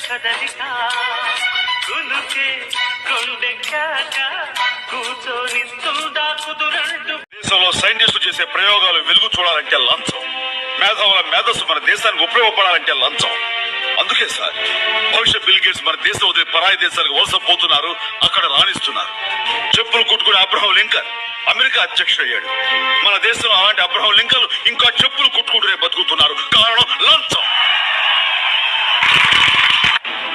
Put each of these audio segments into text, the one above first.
కదలిక కులుకే కొండెక్కాక కూర్చొనిస్తుందా కుదురంటూ. దేశంలో సైంటిస్టులు చేసే ప్రయోగాలు వెలుగు చూడాలంటే లంచం, మేధావుల మేధస్సు మన దేశానికి ఉపయోగపడాలంటే లంచం. అందుకే సార్ భవిష్యత్ బిల్ గేట్స్ మన దేశం వదిలి పరాయి దేశాలకు వలస పోతున్నారు, అక్కడ రాణిస్తున్నారు. చెప్పులు కుట్టుకునే అబ్రహం లింకన్ అమెరికా అధ్యక్షుడు అయ్యాడు. మన దేశంలో అలాంటి అబ్రహం లింకన్లు ఇంకా చెప్పులు కుట్టుకుంటూనే బతుకుతున్నారు. కారణం లంచం.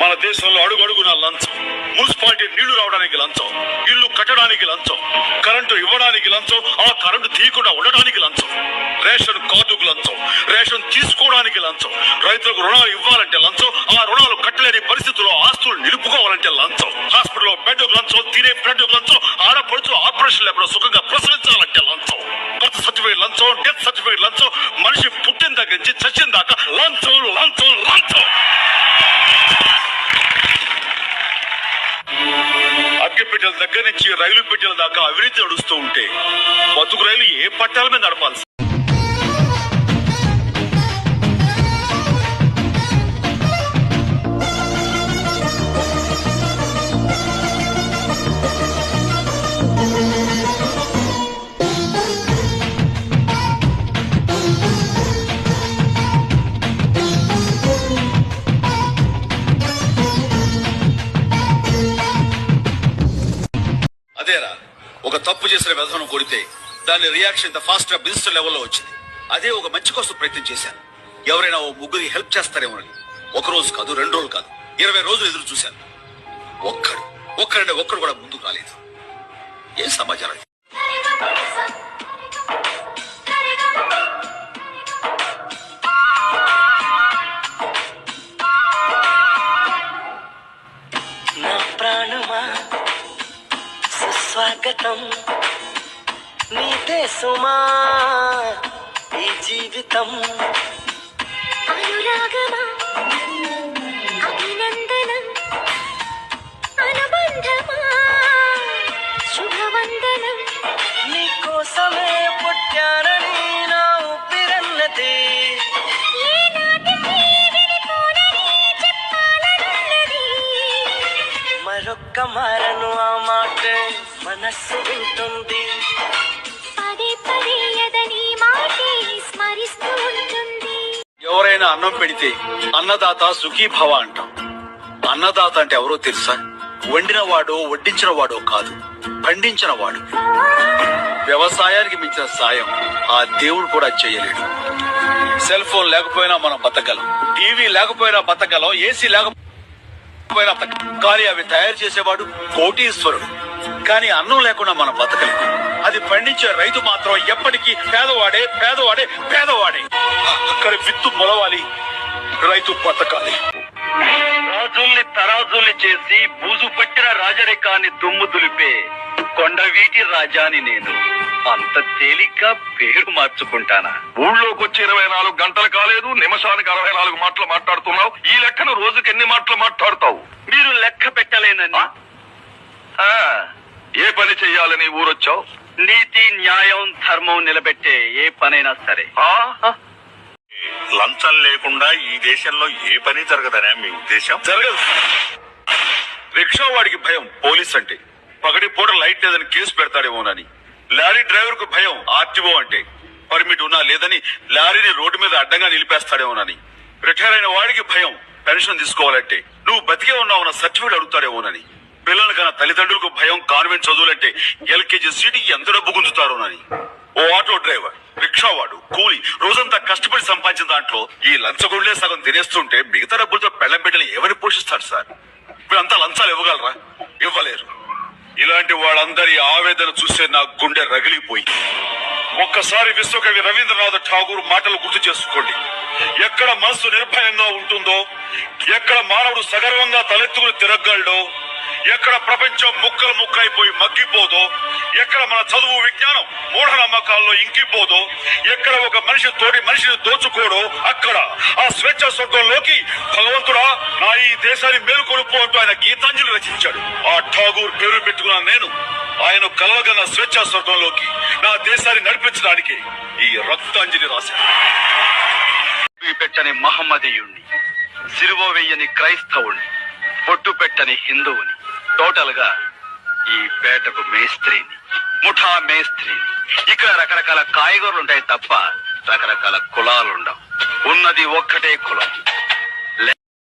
మన దేశంలో అడుగడుగున లంచం. మున్సిపాలిటీ నీళ్లు రావడానికి లంచం, ఇల్లు కట్టడానికి లంచం, కరెంటు ఇవ్వడానికి లంచం, ఆ కరెంటు తీయకుండా ఉండడానికి లంచం, రేషన్ కార్డుకు లంచం, రేషన్ తీసుకోవడానికి లంచం, రైతులకు రుణాలు ఇవ్వాలంటే లంచం, ఆ రుణాలు కట్టలేని పరిస్థితుల్లో ఆస్తులు నిలుపుకోవాలంటే లంచం, హాస్పిటల్లో బెడ్ లంచం, తినే బ్రెడ్ లంచం, ఆడపడుచు ఆపరేషన్ లేకుండా సుఖంగా ప్రసవించాలంటే లంచం, బర్త్ సర్టిఫికేట్ లంచం, డెత్ సర్టిఫికేట్ లంచం, మనిషి పుట్టిన దగ్గర నుంచి చచ్చిన దాకా లంచం లంచం లంచం. అగ్గిపెట్టెల దగ్గర నుంచి రైలు పెట్టెల దాకా అవినీతి నడుస్తూ ఉంటే బతుకు రైలు ఏ పట్టాల మీద నడపాల్సి? అదేరా ఒక తప్పు చేసిన వ్యధనం కొడితే దాని రియాక్షన్ ఇంత ఫాస్ట్ గా మినిస్టర్ లెవెల్లో వచ్చింది. అదే ఒక మంచి కోసం ప్రయత్నం చేశాను. ఎవరైనా ఓ ముగ్గురికి హెల్ప్ చేస్తారేమోనని. ఒక రోజు కాదు, 2 రోజులు కాదు, 20 రోజులు ఎదురు చూశాను. ఒక్కడంటే ఒక్కడు కూడా ముందుకు రాలేదు. ఏం సమాచారం? నా ప్రాణమా సుస్వాగతం, నీదే సుమా ఈ జీవితం. అనురాగమా అభినందనం, అనుబంధమా శుభవందనం. నీకోసమే పుట్టానని నా ఊపిరన్నది, ఏనాటికి విడిపోనని చెప్పాలనున్నది. మరొక్క మారను ఆ మాట మనస్సు వింటుంది. పదే పదే ఎదని మాటే స్మరిస్తూ ఉంటుంది. ఎవరైనా అన్నం పెడితే అన్నదాత సుఖీభవ అంటాం. అన్నదాత అంటే ఎవరో తెలుసా? వండిన వాడో వడ్డించిన వాడో కాదు, పండించిన వాడు. వ్యవసాయానికి మించిన సాయం ఆ దేవుడు కూడా చేయలేడు. సెల్ ఫోన్ లేకపోయినా మనం బతకగలం, టీవీ లేకపోయినా బతకగలం, ఏసీ లేకపోయినా కానీ అవి తయారు చేసేవాడు కోటీశ్వరుడు. కానీ అన్నం లేకుండా మనం బతకలేము. అది పండించే రైతు మాత్రం ఎప్పటికీ పేదవాడే పేదవాడే పేదవాడే. అక్కడ విత్తు మొలవాలి, రైతు బతకాలి. రాజుల్ని తరాజుల్ని చేసి బూజు పట్టిన రాజరికాన్ని దుమ్ము దులిపే కొండవీటి రాజాని నేను. అంత తేలిగ్గా పేరు మార్చుకుంటానా? ఊళ్ళోకి వచ్చి 24 గంటలు కాలేదు, నిమిషానికి 64 మాటలు మాట్లాడుతున్నావు. ఈ లెక్కను రోజుకి ఎన్ని మాటలు మాట్లాడతావు? మీరు లెక్క పెట్టలేనని. ఏ పని చెయ్యాలని ఊరొచ్చావు? నీతి న్యాయం ధర్మం నిలబెట్టే ఏ పనైనా సరే. లంచం లేకుండా ఈ దేశంలో ఏ పని జరగదనే మీ ఉద్దేశం? జరగదు. రిక్షా వాడికి భయం పోలీస్ అంటే, పగటి పూట లైట్ లేదని కేసు పెడతాడేమోనని. లారీ డ్రైవర్ కు భయం ఆర్టీఓ అంటే, పర్మిట్ ఉన్నా లేదని లారీని రోడ్డు మీద అడ్డంగా నిలిపేస్తాడేమోనని. రిటైర్ అయిన వాడికి భయం పెన్షన్ తీసుకోవాలంటే నువ్వు బతికే ఉన్నావున్న సర్టిఫికేట్ అడుగుతాడేమోనని. పిల్లలు కన్నా తల్లిదండ్రులకు భయం కాన్వెంట్ చదువులంటే ఎల్కేజీ సీటుకి ఎంత డబ్బు గుంజుతారోనని. ఓ ఆటో డ్రైవర్, రిక్షావాడు, కూలి రోజంతా కష్టపడి సంపాదించిన దాంట్లో ఈ లంచగొండలే సగం తినేస్తుంటే మిగతా డబ్బులతో పెళ్లం బిడ్డలు ఎవరిని పోషిస్తాడు సార్? వీళ్ళంతా లంచాలు ఇవ్వగలరా? ఇవ్వలేరు. ఇలాంటి వాళ్ళందరి ఆవేదన చూసే నా గుండె రగిలిపోయి. ఒక్కసారి విశ్వకవి రవీంద్రనాథ్ ఠాగూర్ మాటలు గుర్తు చేసుకోండి. ఎక్కడ మనసు నిర్భయంగా ఉంటుందో, ఎక్కడ మానవుడు సగర్వంగా తలెత్తుకుని తిరగలడో, ఎక్కడ ప్రపంచం ముక్కలు ముక్కలైపోయి మగ్గిపోదో, ఎక్కడ మన చదువు విజ్ఞానం మూఢనమ్మకాల్లో ఇంకిపోదో, ఎక్కడ ఒక మనిషి తోటి మనిషిని దోచుకోడో, అక్కడ ఆ స్వేచ్ఛ స్వర్గంలోకి భగవంతుడా నా ఈ దేశాన్ని మేలుకొలుపు అంటూ ఆయన గీతాంజలి రచించాడు. ఆ ఠాగూర్ పేరు పెట్టుకున్న నేను ఆయన కలవగన్న స్వేచ్ఛ స్వర్గంలోకి నా దేశాన్ని నడిపించడానికి ఈ రక్తాంజలి రాశాను. పెట్టని మహమ్మదీయుణ్ణి సిలువ వెయ్యని క్రైస్తవుణ్ణి, పొట్టు పెట్టని హిందువుని, టోటల్ గా ఈ పేటకు మేస్త్రిని, ముఠా మేస్త్రిని. ఇక్కడ రకరకాల కాయగూరలుంటాయి తప్ప రకరకాల కులాలుండవు. ఉన్నది ఒక్కటే కులం,